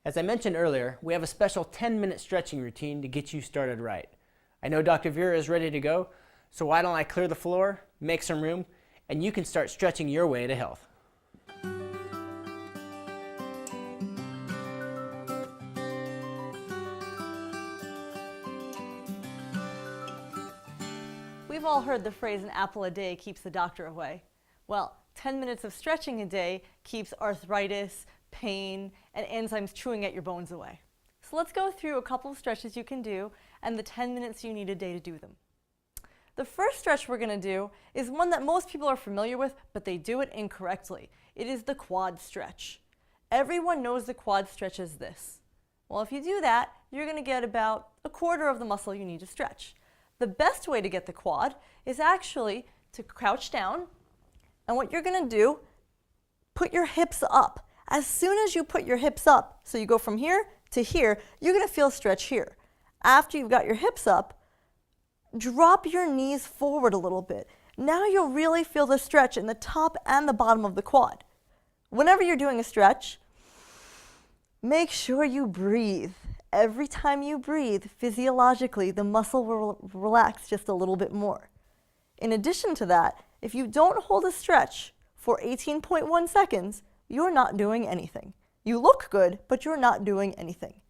As I mentioned earlier, we have a special 10-minute stretching routine to get you started right. I know Dr. Vera is ready to go, so why don't I clear the floor, make some room, and you can start stretching your way to health. We've all heard the phrase, an apple a day keeps the doctor away. Well, 10 minutes of stretching a day keeps arthritis, pain, and enzymes chewing at your bones away. So let's go through a couple of stretches you can do and the 10 minutes you need a day to do them. The first stretch we're going to do is one that most people are familiar with, but they do it incorrectly. It is the quad stretch. Everyone knows the quad stretch as this. Well, if you do that, you're going to get about a quarter of the muscle you need to stretch. The best way to get the quad is actually to crouch down, and what you're going to do, put your hips up. As soon as you put your hips up, so you go from here to here, you're going to feel stretch here. After you've got your hips up, drop your knees forward a little bit. Now you'll really feel the stretch in the top and the bottom of the quad. Whenever you're doing a stretch, make sure you breathe. Every time you breathe, physiologically, the muscle will relax just a little bit more. In addition to that, if you don't hold a stretch for 18.1 seconds, you're not doing anything. You look good, but you're not doing anything.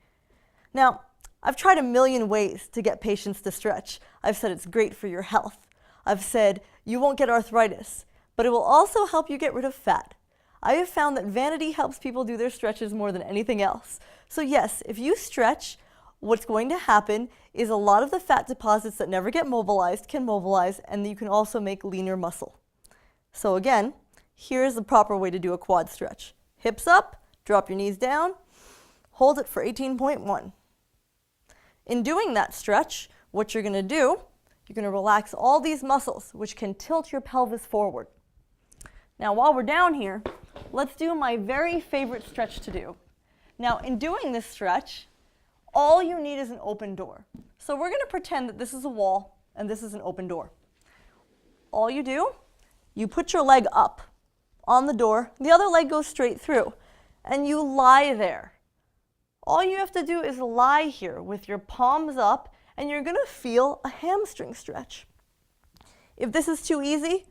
Now, I've tried a million ways to get patients to stretch. I've said it's great for your health. I've said you won't get arthritis, but it will also help you get rid of fat. I have found that vanity helps people do their stretches more than anything else. So yes, if you stretch, what's going to happen is a lot of the fat deposits that never get mobilized can mobilize, and you can also make leaner muscle. So again, here's the proper way to do a quad stretch. Hips up, drop your knees down, hold it for 18.1. In doing that stretch, what you're going to do, you're going to relax all these muscles, which can tilt your pelvis forward. Now, while we're down here, let's do my very favorite stretch to do. Now, in doing this stretch, all you need is an open door. So we're going to pretend that this is a wall and this is an open door. All you do, you put your leg up on the door, the other leg goes straight through, and you lie there. All you have to do is lie here with your palms up, and you're going to feel a hamstring stretch. If this is too easy,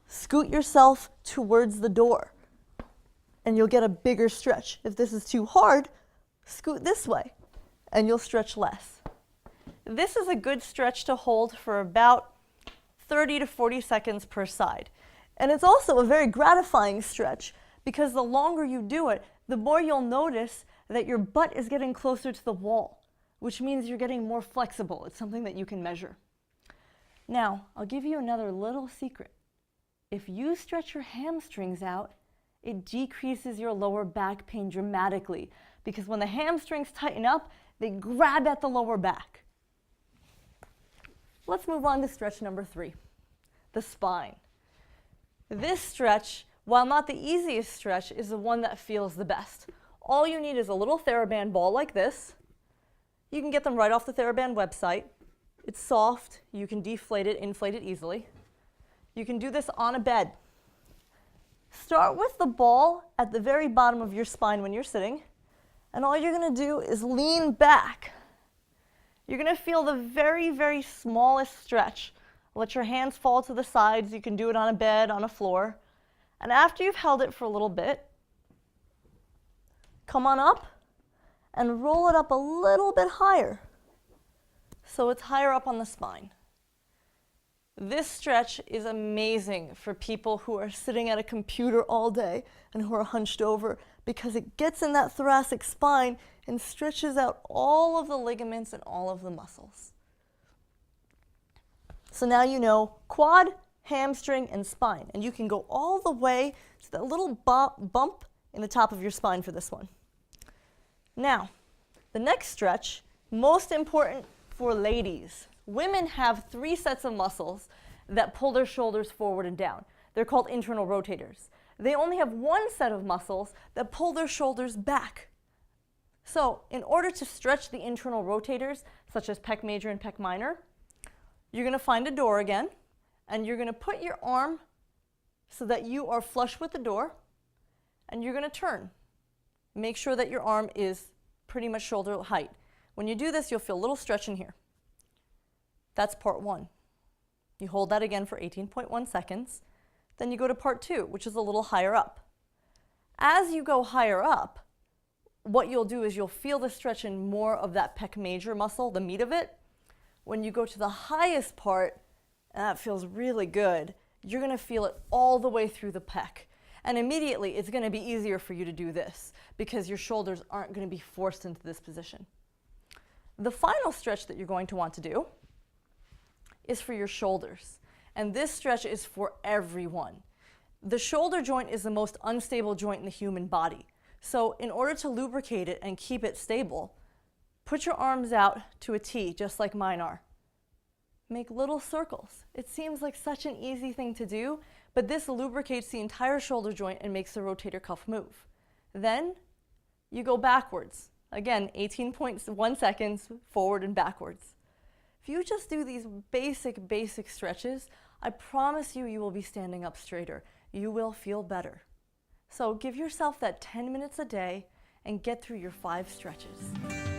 scoot yourself towards the door, and you'll get a bigger stretch. If this is too hard, scoot this way, and you'll stretch less. This is a good stretch to hold for about 30 to 40 seconds per side. And it's also a very gratifying stretch because the longer you do it, the more you'll notice that your butt is getting closer to the wall, which means you're getting more flexible. It's something that you can measure. Now, I'll give you another little secret. If you stretch your hamstrings out, it decreases your lower back pain dramatically because when the hamstrings tighten up, they grab at the lower back. Let's move on to stretch number 3, the spine. This stretch, while not the easiest stretch, is the one that feels the best. All you need is a little TheraBand ball like this. You can get them right off the TheraBand website. It's soft. You can deflate it, inflate it easily. You can do this on a bed. Start with the ball at the very bottom of your spine when you're sitting, and all you're going to do is lean back. You're going to feel the very, very smallest stretch. Let your hands fall to the sides. You can do it on a bed, on a floor. And after you've held it for a little bit, come on up and roll it up a little bit higher so it's higher up on the spine. This stretch is amazing for people who are sitting at a computer all day and who are hunched over because it gets in that thoracic spine and stretches out all of the ligaments and all of the muscles. So now you know quad, hamstring, and spine, and you can go all the way to that little bump in the top of your spine for this one. Now, the next stretch, most important for ladies. Women have 3 sets of muscles that pull their shoulders forward and down. They're called internal rotators. They only have 1 set of muscles that pull their shoulders back. So in order to stretch the internal rotators, such as pec major and pec minor, you're going to find a door again, and you're going to put your arm so that you are flush with the door, and you're going to turn. Make sure that your arm is pretty much shoulder height. When you do this, you'll feel a little stretch in here. That's part 1. You hold that again for 18.1 seconds. Then you go to part 2, which is a little higher up. As you go higher up, what you'll do is you'll feel the stretch in more of that pec major muscle, the meat of it. When you go to the highest part, and that feels really good, you're going to feel it all the way through the pec. And immediately, it's going to be easier for you to do this because your shoulders aren't going to be forced into this position. The final stretch that you're going to want to do is for your shoulders. And this stretch is for everyone. The shoulder joint is the most unstable joint in the human body. So in order to lubricate it and keep it stable, put your arms out to a T, just like mine are. Make little circles. It seems like such an easy thing to do, but this lubricates the entire shoulder joint and makes the rotator cuff move. Then you go backwards. Again, 18.1 seconds, forward and backwards. If you just do these basic stretches, I promise you, you will be standing up straighter. You will feel better. So give yourself that 10 minutes a day and get through your 5 stretches.